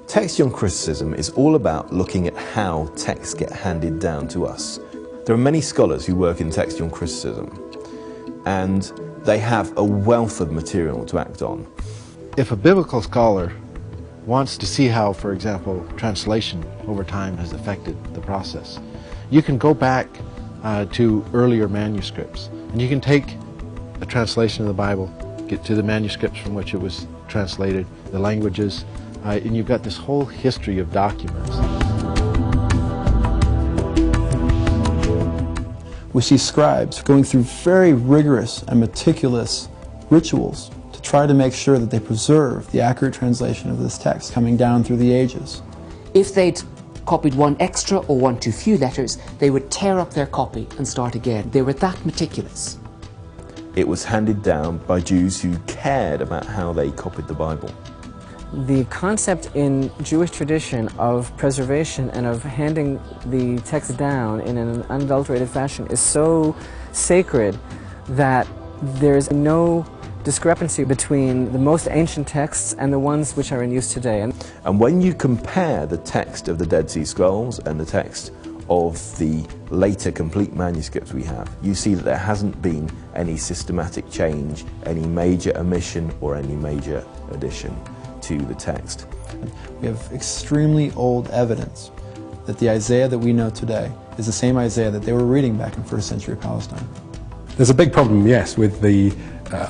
Textual criticism is all about looking at how texts get handed down to us. There are many scholars who work in textual criticism, and they have a wealth of material to act on. If a biblical scholar wants to see how, for example, translation over time has affected the process, you can go back to earlier manuscripts, and you can take a translation of the Bible, get to the manuscripts from which it was translated, the languages, and you've got this whole history of documents. We see scribes going through very rigorous and meticulous rituals to try to make sure that they preserve the accurate translation of this text coming down through the ages. If they'd copied one extra or one too few letters, they would tear up their copy and start again. They were that meticulous. It was handed down by Jews who cared about how they copied the Bible. The concept in Jewish tradition of preservation and of handing the text down in an unadulterated fashion is so sacred that there's no discrepancy between the most ancient texts and the ones which are in use today. And when you compare the text of the Dead Sea Scrolls and the text of the later complete manuscripts we have, you see that there hasn't been any systematic change, any major omission or any major addition to the text. We have extremely old evidence that the Isaiah that we know today is the same Isaiah that they were reading back in first century Palestine. There's a big problem, yes, with the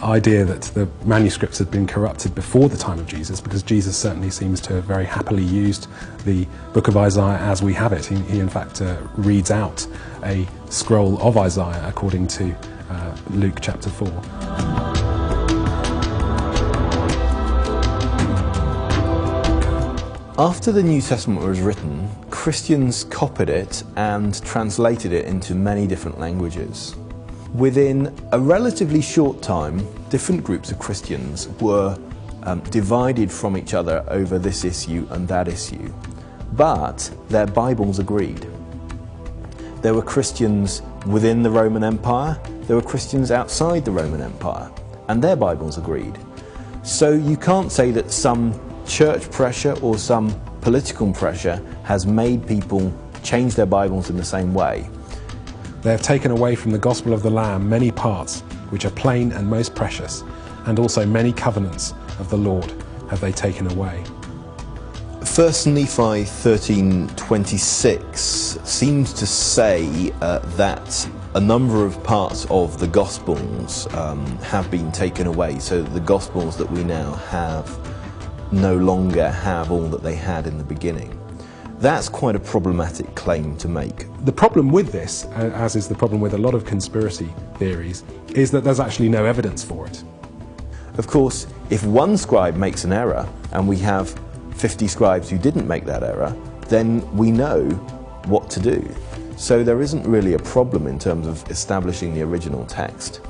idea that the manuscripts had been corrupted before the time of Jesus, because Jesus certainly seems to have very happily used the book of Isaiah as we have it. He in fact reads out a scroll of Isaiah according to Luke chapter 4. After the New Testament was written, Christians copied it and translated it into many different languages. Within a relatively short time, different groups of Christians were divided from each other over this issue and that issue, but their Bibles agreed. There were Christians within the Roman Empire, there were Christians outside the Roman Empire, and their Bibles agreed. So you can't say that some church pressure or some political pressure has made people change their Bibles in the same way. They have taken away from the gospel of the Lamb many parts which are plain and most precious, and also many covenants of the Lord have they taken away. 1 Nephi 13:26 seems to say that a number of parts of the Gospels have been taken away, so that the Gospels that we now have no longer have all that they had in the beginning. That's quite a problematic claim to make. The problem with this, as is the problem with a lot of conspiracy theories, is that there's actually no evidence for it. Of course, if one scribe makes an error and we have 50 scribes who didn't make that error, then we know what to do. So there isn't really a problem in terms of establishing the original text.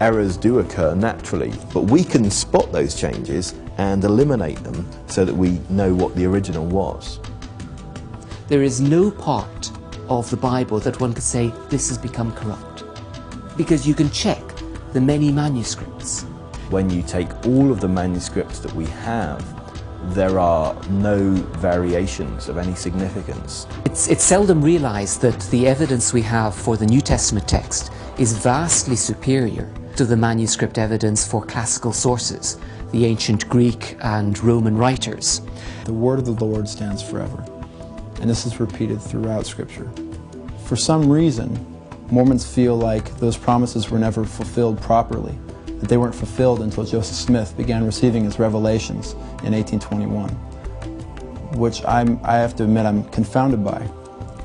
Errors do occur naturally, but we can spot those changes and eliminate them so that we know what the original was. There is no part of the Bible that one could say this has become corrupt, because you can check the many manuscripts. When you take all of the manuscripts that we have, there are no variations of any significance. It's seldom realized that the evidence we have for the New Testament text is vastly superior to the manuscript evidence for classical sources, the ancient Greek and Roman writers. The word of the Lord stands forever, and this is repeated throughout Scripture. For some reason, Mormons feel like those promises were never fulfilled properly, that they weren't fulfilled until Joseph Smith began receiving his revelations in 1821, which I have to admit I'm confounded by,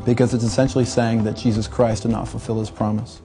because it's essentially saying that Jesus Christ did not fulfill his promise.